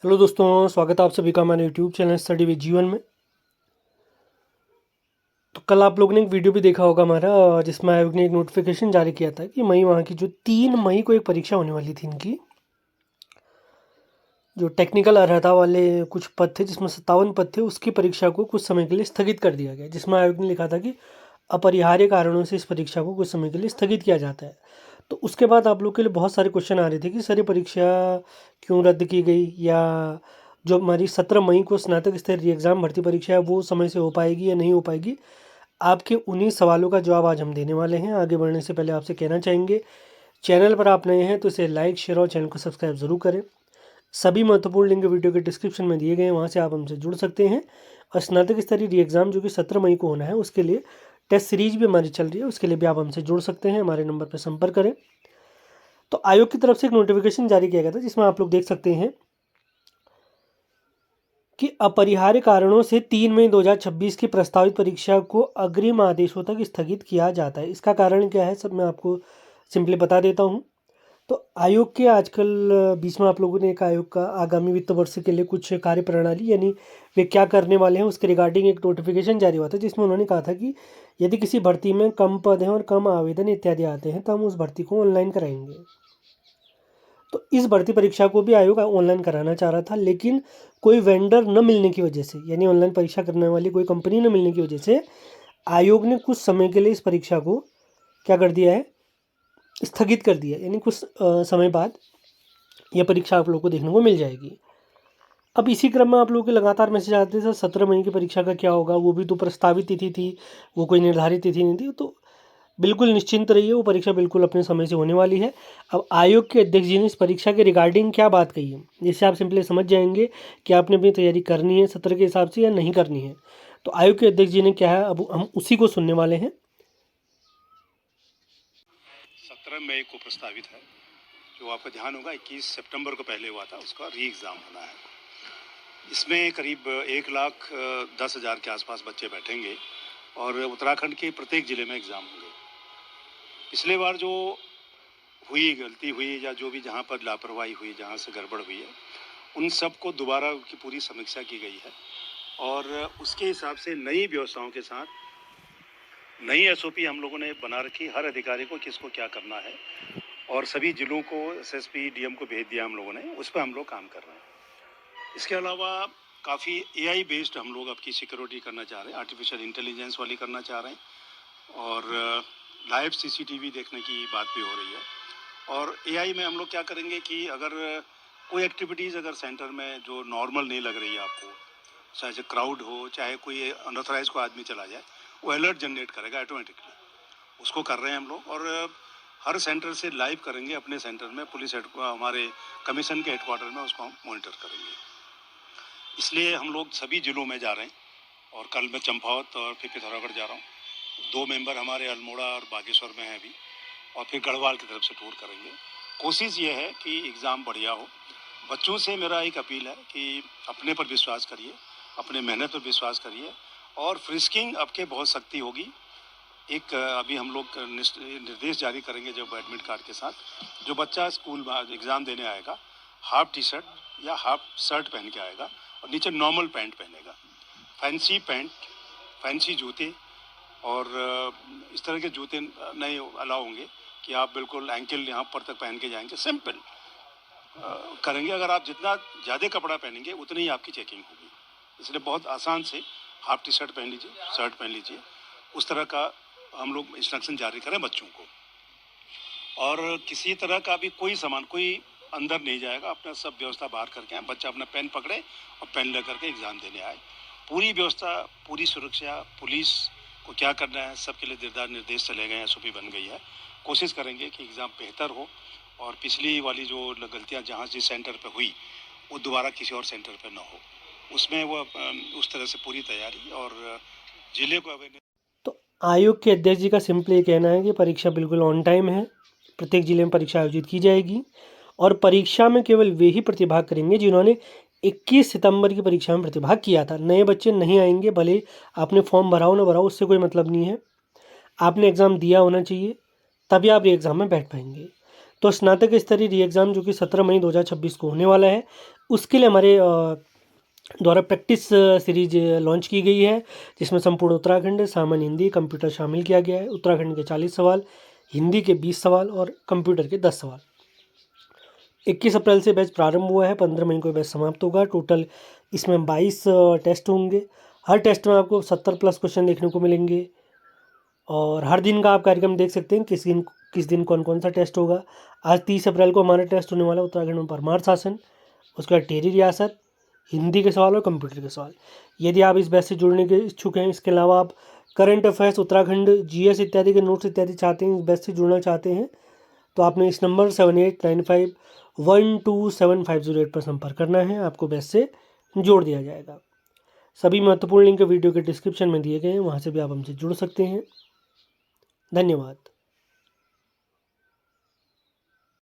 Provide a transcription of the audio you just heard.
Hello दोस्तों, स्वागत है आप सभी का हमारे यूट्यूब चैनल स्टडी विद जीवन में। तो कल आप लोगों ने एक वीडियो भी देखा होगा हमारा, जिसमें आयोग ने एक नोटिफिकेशन जारी किया था कि मई माह की जो 3 मई को एक परीक्षा होने वाली थी इनकी, जो टेक्निकल अर्हता वाले कुछ पद थे जिसमें 57 पद थे, उसकी परीक्षा को कुछ समय के लिए स्थगित कर दिया गया। जिसमें आयोग ने लिखा था कि अपरिहार्य कारणों से इस परीक्षा को कुछ समय के लिए स्थगित किया जाता है। तो उसके बाद आप लोग के लिए बहुत सारे क्वेश्चन आ रहे थे कि सर ये परीक्षा क्यों रद्द की गई, या जो हमारी 17 मई को स्नातक स्तरीय एग्ज़ाम भर्ती परीक्षा है वो समय से हो पाएगी या नहीं हो पाएगी। आपके उन्हीं सवालों का जवाब आज हम देने वाले हैं। आगे बढ़ने से पहले आपसे कहना चाहेंगे, चैनल पर आप नए हैं तो इसे लाइक, शेयर और चैनल को सब्सक्राइब ज़रूर करें। सभी महत्वपूर्ण लिंक वीडियो के डिस्क्रिप्शन में दिए गए हैं, वहाँ से आप हमसे जुड़ सकते हैं। और स्नातक स्तरीय एग्ज़ाम जो कि 17 मई को होना है, उसके लिए टेस्ट सीरीज भी हमारी चल रही है, उसके लिए भी आप हमसे जुड़ सकते हैं। हमारे नंबर पर संपर्क करें। तो आयोग की तरफ से एक नोटिफिकेशन जारी किया गया था, जिसमें आप लोग देख सकते हैं कि अपरिहार्य कारणों से 3 मई 2026 की प्रस्तावित परीक्षा को अग्रिम आदेशों तक स्थगित किया जाता है। इसका कारण क्या है, सब मैं आपको सिंपली बता देता हूँ। तो आयोग के आजकल बीच में आप लोगों ने एक आयोग का आगामी वित्त वर्ष के लिए कुछ कार्य प्रणाली, यानी वे क्या करने वाले हैं, उसके रिगार्डिंग एक नोटिफिकेशन जारी हुआ था, जिसमें उन्होंने कहा था कि यदि किसी भर्ती में कम पद हैं और कम आवेदन इत्यादि आते हैं तो हम उस भर्ती को ऑनलाइन कराएंगे। तो इस भर्ती परीक्षा को भी आयोग ऑनलाइन कराना चाह रहा था, लेकिन कोई वेंडर न मिलने की वजह से, यानी ऑनलाइन परीक्षा करने वाली कोई कंपनी न मिलने की वजह से आयोग ने कुछ समय के लिए इस परीक्षा को क्या कर दिया है, स्थगित कर दिया। यानी कुछ समय बाद यह परीक्षा आप लोगों को देखने को मिल जाएगी। अब इसी क्रम में आप लोगों के लगातार मैसेज आते थे, 17 मई की परीक्षा का क्या होगा, वो भी तो प्रस्तावित तिथि थी, वो कोई निर्धारित तिथि नहीं थी। तो बिल्कुल निश्चिंत रहिए, वो परीक्षा बिल्कुल अपने समय से होने वाली है। अब आयोग के अध्यक्ष जी ने इस परीक्षा के रिगार्डिंग क्या बात कही है, जिससे आप सिंपली समझ जाएंगे कि आपने अपनी तैयारी करनी है सत्र के हिसाब से या नहीं करनी है। तो आयोग के अध्यक्ष जी ने क्या है, अब हम उसी को सुनने वाले हैं। 17 मई को प्रस्तावित है। जो आपका ध्यान होगा 21 सितंबर को पहले हुआ था, उसका री एग्ज़ाम होना है। इसमें करीब 1,10,000 के आसपास बच्चे बैठेंगे और उत्तराखंड के प्रत्येक ज़िले में एग्ज़ाम होंगे। पिछले बार जो गलती हुई या जो भी जहाँ पर लापरवाही हुई, जहाँ से गड़बड़ हुई है, उन सब को दोबारा की पूरी समीक्षा की गई है और उसके हिसाब से नई व्यवस्थाओं के साथ नई एसओपी हम लोगों ने बना रखी, हर अधिकारी को किसको क्या करना है, और सभी जिलों को एसएसपी डीएम को भेज दिया हम लोगों ने, उस पर हम लोग काम कर रहे हैं। इसके अलावा काफ़ी एआई बेस्ड हम लोग आपकी सिक्योरिटी करना चाह रहे हैं, आर्टिफिशियल इंटेलिजेंस वाली करना चाह रहे हैं, और लाइव सीसीटीवी देखने की बात भी हो रही है। और एआई में हम लोग क्या करेंगे कि अगर कोई एक्टिविटीज़ अगर सेंटर में जो नॉर्मल नहीं लग रही है आपको, चाहे क्राउड हो, चाहे कोई अनऑथराइज को आदमी चला जाए, वो अलर्ट जनरेट करेगा ऑटोमेटिकली। उसको कर रहे हैं हम लोग, और हर सेंटर से लाइव करेंगे अपने सेंटर में, पुलिस हमारे कमीशन के हेडक्वार्टर में उसको हम मॉनिटर करेंगे। इसलिए हम लोग सभी जिलों में जा रहे हैं, और कल मैं चंपावत और फिर पिथौरागढ़ जा रहा हूँ। 2 मेंबर हमारे अल्मोड़ा और बागेश्वर में हैं अभी, और फिर गढ़वाल की तरफ से टूर करेंगे। कोशिश ये है कि एग्ज़ाम बढ़िया हो। बच्चों से मेरा एक अपील है कि अपने पर विश्वास करिए, अपने मेहनत पर विश्वास करिए, और फ्रिस्किंग आपके बहुत सख्ती होगी। एक अभी हम लोग निर्देश जारी करेंगे जब एडमिट कार्ड के साथ, जो बच्चा स्कूल में एग्ज़ाम देने आएगा, हाफ टी शर्ट या हाफ शर्ट पहन के आएगा और नीचे नॉर्मल पैंट पहनेगा। फैंसी पैंट, फैंसी जूते, और इस तरह के जूते नहीं अलाउ होंगे कि आप बिल्कुल एंकल यहाँ पर तक पहन के जाएंगे। सिंपल करेंगे। अगर आप जितना ज़्यादा कपड़ा पहनेंगे उतनी ही आपकी चेकिंग होगी। इसलिए बहुत आसान से हाफ टी शर्ट पहन लीजिए, शर्ट पहन लीजिए, उस तरह का हम लोग इंस्ट्रक्शन जारी करें बच्चों को। और किसी तरह का भी कोई सामान कोई अंदर नहीं जाएगा, अपना सब व्यवस्था बाहर करके आए, बच्चा अपना पेन पकड़े और पेन लेकर के एग्ज़ाम देने आए। पूरी व्यवस्था, पूरी सुरक्षा, पुलिस को क्या करना है सबके लिए दिलदार निर्देश चले गए हैं, एसओपी बन गई है। कोशिश करेंगे कि एग्ज़ाम बेहतर हो, और पिछली वाली जो गलतियाँ जहाँ जिस सेंटर पर हुई वो दोबारा किसी और सेंटर पर ना हो, उसमें वो उस तरह से पूरी तैयारी और जिले को अवेयरनेस। तो आयोग के अध्यक्ष जी का सिंपली ये कहना है कि परीक्षा बिल्कुल ऑन टाइम है, प्रत्येक जिले में परीक्षा आयोजित की जाएगी, और परीक्षा में केवल वे ही प्रतिभाग करेंगे जिन्होंने 21 सितंबर की परीक्षा में प्रतिभाग किया था। नए बच्चे नहीं आएंगे, भले आपने फॉर्म भराओ ना भराओ, उससे कोई मतलब नहीं है। आपने एग्ज़ाम दिया होना चाहिए, तभी आप री एग्ज़ाम में बैठ पाएंगे। तो स्नातक स्तरीय री एग्ज़ाम जो कि 17 मई 2026 को होने वाला है, उसके लिए हमारे द्वारा प्रैक्टिस सीरीज लॉन्च की गई है, जिसमें संपूर्ण उत्तराखंड, सामान्य हिंदी, कंप्यूटर शामिल किया गया है। उत्तराखंड के 40 सवाल, हिंदी के 20 सवाल और कंप्यूटर के 10 सवाल। 21 अप्रैल से बैच प्रारंभ हुआ है, 15 मई को बैच समाप्त होगा। टोटल इसमें 22 टेस्ट होंगे। हर टेस्ट में आपको 70 प्लस क्वेश्चन देखने को मिलेंगे और हर दिन का आप कार्यक्रम देख सकते हैं, किस दिन कौन कौन सा टेस्ट होगा। आज 30 अप्रैल को हमारा टेस्ट होने वाला है उत्तराखंड में परमार्थ शासन, उसके बाद टिहरी रियासत, हिंदी के सवाल और कंप्यूटर के सवाल। यदि आप इस बैच से जुड़ने के इच्छुक हैं, इसके अलावा आप करंट अफेयर्स, उत्तराखंड, जीएस इत्यादि के नोट्स इत्यादि चाहते हैं, इस बैच से जुड़ना चाहते हैं, तो आपने इस नंबर 7895127508 पर संपर्क करना है। आपको बैच से जोड़ दिया जाएगा। सभी महत्वपूर्ण लिंक वीडियो के डिस्क्रिप्शन में दिए गए हैं, वहाँ से भी आप हमसे जुड़ सकते हैं। धन्यवाद।